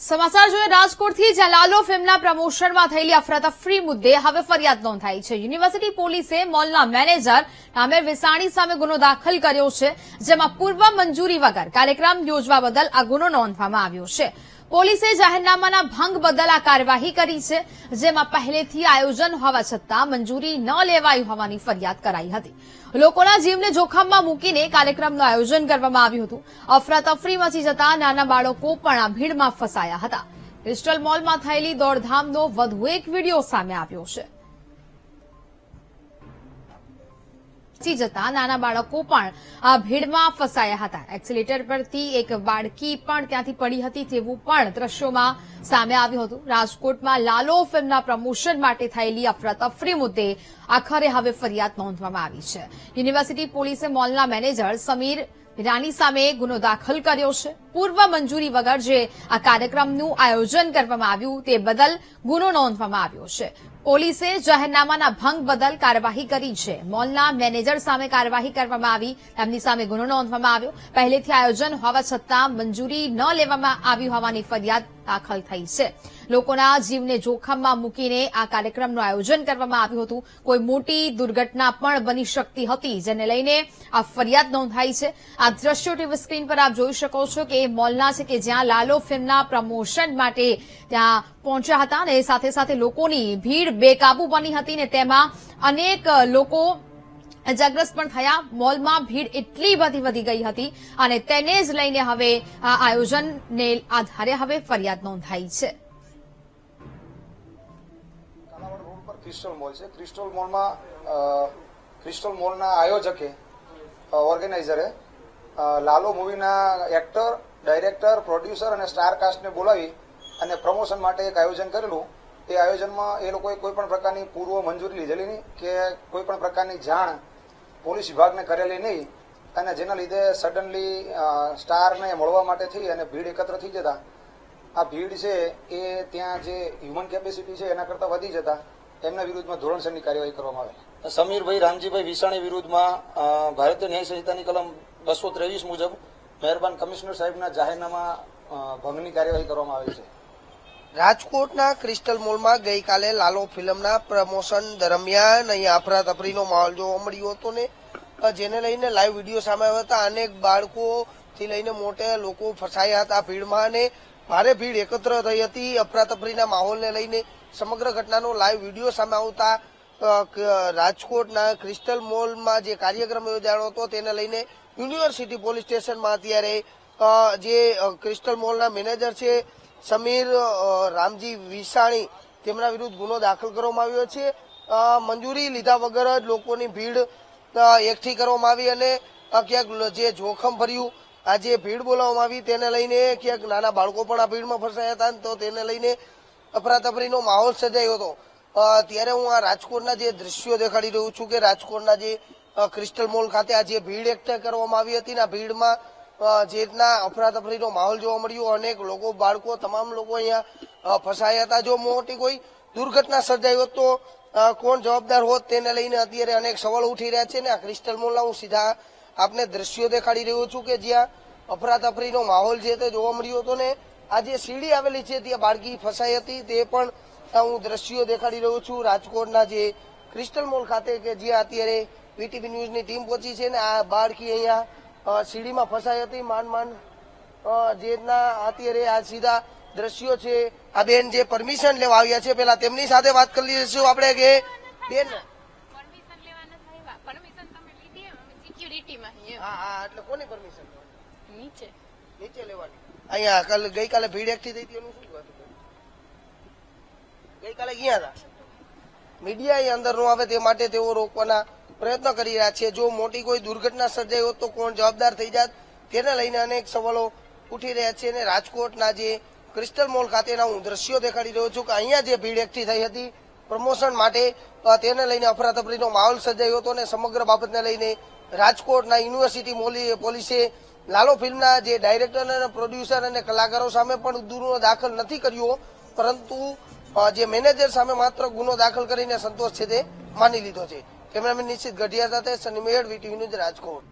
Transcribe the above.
સમાચાર જોઈએ રાજકોટથી જ્યાં લાલો ફિલ્મના પ્રમોશનમાં થયેલી અફરાતફરી મુદ્દે હવે ફરિયાદ નોંધાઈ છે। યુનિવર્સિટી પોલીસે મોલના મેનેજર આમિર વિસાણી સામે ગુનો દાખલ કર્યો છે, જેમાં પૂર્વ મંજૂરી વગર કાર્યક્રમ યોજવા બદલ આ ગુનો નોંધવામાં આવ્યો છે। પોલીસે જાહેરનામાના ભંગ બદલ આ કાર્યવાહી કરી છે, જેમાં પહેલેથી આયોજન હોવા છતાં મંજૂરી ન લેવાઈ હોવાની ફરિયાદ કરાઈ હતી। લોકોના જીવને જોખમમાં મૂકીને કાર્યક્રમનું આયોજન કરવામાં આવ્યું હતું। અફરાતફરી મચી જતા નાના બાળકો પણ આ ભીડમાં ફસાયા હતા। ક્રિસ્ટલ મોલમાં થયેલી દોડધામનો વધુ એક વિડીયો સામે આવ્યો છે। જતા નાના બાળકો પણ આ ભીડમાં ફસાયા હતા। એક્સિલેટર પરથી એક બાળકી પણ ત્યાંથી પડી હતી તેવું પણ દ્રશ્યોમાં સામે આવ્યું હતું। રાજકોટમાં લાલો ફિલ્મના પ્રમોશન માટે થયેલી અફરાતફરી મુદ્દે આખરે હવે ફરિયાદ નોંધવામાં આવી છે। યુનિવર્સિટી પોલીસે મોલના મેનેજર સમીર ઈરાની સામે ગુનો દાખલ કર્યો છે। પૂર્વ મંજૂરી વગર જે આ કાર્યક્રમનું આયોજન કરવામાં આવ્યું તે બદલ ગુનો નોંધવામાં આવ્યો છે। પોલીસે જાહેરનામાના ભંગ બદલ કાર્યવાહી કરી છે। મોલના મેનેજર સામે કાર્યવાહી કરવામાં આવી, તેમની સામે ગુનો નોંધવામાં આવ્યો। પહેલેથી આયોજન હોવા છતાં મંજૂરી ન લેવામાં આવી હોવાની ફરિયાદ દાખલ થઈ છે। લોકોના જીવને જોખમમાં મૂકીને આ કાર્યક્રમનું આયોજન કરવામાં આવ્યું હતું। કોઈ મોટી દુર્ઘટના પણ બની શકતી હતી, જેને લઈને આ ફરિયાદ નોંધાઈ છે। આ દ્રશ્યો ટીવી સ્ક્રીન પર આપ જોઈ શકો છો કે મોલના છે કે જ્યાં લાલો ફિલ્મના પ્રમોશન માટે ત્યાં પહોંચ્યા હતા અને સાથે સાથે લોકોની ભીડ બેકાબુ બની હતી ને તેમાં અનેક લોકો ઇજાગ્રસ્ત પણ થયા। મોલમાં ભીડ એટલી બધી વધી ગઈ હતી અને તેને જ લઈને હવે આ આયોજનને આધારે હવે ફરિયાદ નોંધાઈ છે। ક્રિસ્ટલ મોલ છે। ક્રિસ્ટલ મોલના આયોજકે ઓર્ગેનાઇઝરે લાલો મૂવીના એક્ટર, ડાયરેક્ટર, પ્રોડ્યુસર અને સ્ટાર કાસ્ટને બોલાવી અને પ્રમોશન માટે એક આયોજન કરેલું। એ આયોજનમાં એ લોકોએ કોઈ પણ પ્રકારની પૂર્વ મંજૂરી લીધેલી નહીં કે કોઈ પણ પ્રકારની જાણ પોલીસ વિભાગને કરેલી નહીં, અને જેના લીધે સડનલી સ્ટારને મળવા માટે થઈ અને ભીડ એકત્ર થઈ જતા આ ભીડ છે એ ત્યાં જે હ્યુમન કેપેસિટી છે એના કરતાં વધી જતા એમના વિરુદ્ધમાં ધોરણસરની કાર્યવાહી કરવામાં આવે। સમીરભાઈ રામજીભાઈ વિસાણી વિરુદ્ધમાં ભારતીય ન્યાય સંહિતાની કલમ 223 મુજબ મહેરબાન કમિશનર સાહેબના જાહેરનામા ભંગની કાર્યવાહી કરવામાં આવી છે। રાજકોટના ક્રિસ્ટલ મોલમાં ગઈકાલે લાલો ફિલ્મના પ્રમોશન દરમિયાન અહીંયા અફરાતફરીનો માહોલ જોવા મળ્યો હતો ને જેને લઈને લાઈવ વિડીયો સામે આવ્યા હતા। અનેક બાળકોથી લઈને મોટા લોકો ફસાયા હતા ભીડમાં અને ભારે ભીડ એકત્ર થઈ હતી। અફરાતફરીના માહોલને લઈને સમગ્ર ઘટનાનો લાઈવ વિડીયો સામે આવતા રાજકોટના ક્રિસ્ટલ મોલમાં જે કાર્યક્રમ યોજાયો હતો તેને લઈને યુનિવર્સિટી પોલીસ સ્ટેશનમાં અત્યારે જે ક્રિસ્ટલ મોલના મેનેજર છે સમીર રામજી વિસાણી તેમના વિરુદ્ધ ગુનો દાખલ કરવામાં આવ્યો છે। મંજૂરી લીધા વગર જ લોકોની ભીડ એકઠી કરવામાં આવી અને ક્યાંક જે જોખમ ભર્યું આ જે ભીડ બોલાવવામાં આવી તેને લઈને ક્યાંક નાના બાળકો પણ આ ભીડમાં ફસાયા હતા, તો તેને લઈને અફરાતફરીનો માહોલ સર્જાયો હતો। ત્યારે હું આ રાજકોટના જે દ્રશ્યો દેખાડી રહ્યું છું કે રાજકોટના જે ક્રિસ્ટલ મોલ ખાતે આ જે ભીડ એકઠી કરવામાં આવી હતી ને આ ભીડમાં જે રીતના અફરાતફરીનો માહોલ જોવા મળ્યો, અનેક લોકો, બાળકો, તમામ લોકો અહીંયા ફસાયા હતા। જો મોટી કોઈ દુર્ઘટના સર્જાઈ હોત તો કોણ જવાબદાર હોત તેને લઈને અત્યારે અનેક સવાલો ઉઠી રહ્યા છે। ને આ ક્રિસ્ટલ મોલના હું સીધા આપને દ્રશ્યો દેખાડી રહ્યો છું કે જ્યાં અફરાતફરીનો માહોલ છે તે જોવા મળ્યો હતો ને આ જે સીડી આવેલી છે ત્યાં બાળકી ફસાઈ હતી તે પણ હું દ્રશ્યો દેખાડી રહ્યો છું રાજકોટના જે ક્રિસ્ટલ મોલ ખાતે કે જ્યાં અત્યારે વીટીવી ન્યૂઝની ટીમ પહોંચી છે ને આ બાળકી અહીંયા સીડીમાં ફસાઈ હતી માંડ જે રીતના અત્યારે આ સીધા દ્રશ્યો છે। આ બેન જે પરમિશન લેવા આવ્યા છે પેલા તેમની સાથે વાત કરી લઈશું આપણે કે બેન એટલે કોની પરમિશન નીચે લેવાની અહીંયા ગઈકાલે ભીડ એકઠી થઈ હતી એનું શું હતું? ગઈકાલે ગયા હતા મીડિયા અહીં અંદર ન આવે તે માટે તેઓ રોકવાના પ્રયત્ન કરી રહ્યા છે। જો મોટી કોઈ દુર્ઘટના સર્જાઈ હોત તો કોણ જવાબદાર થઈ જાત તેને લઈને અનેક સવાલો ઉઠી રહ્યા છે। અને રાજકોટના જે ક્રિસ્ટલ મોલ ખાતેના હું દ્રશ્યો દેખાડી રહ્યો છું કે અહીંયા જે ભીડ એકઠી થઈ હતી પ્રમોશન માટે તેને લઈને અફરાતફરીનો માહોલ સર્જાયો હતો અને સમગ્ર બાબતને લઈને રાજકોટના યુનિવર્સિટી પોલીસે લાલો ફિલ્મના જે ડાયરેક્ટર અને પ્રોડ્યુસર અને કલાકારો સામે પણ ગુનો દાખલ નથી કર્યો, પરંતુ જે મેનેજર સામે માત્ર ગુનો દાખલ કરીને સંતોષ છે તે માની લીધો છે। કેમેરામેન નિશ્ચિત ગઢિયા સાથે સની મેળ, વીટીવી ન્યૂઝ, રાજકોટ।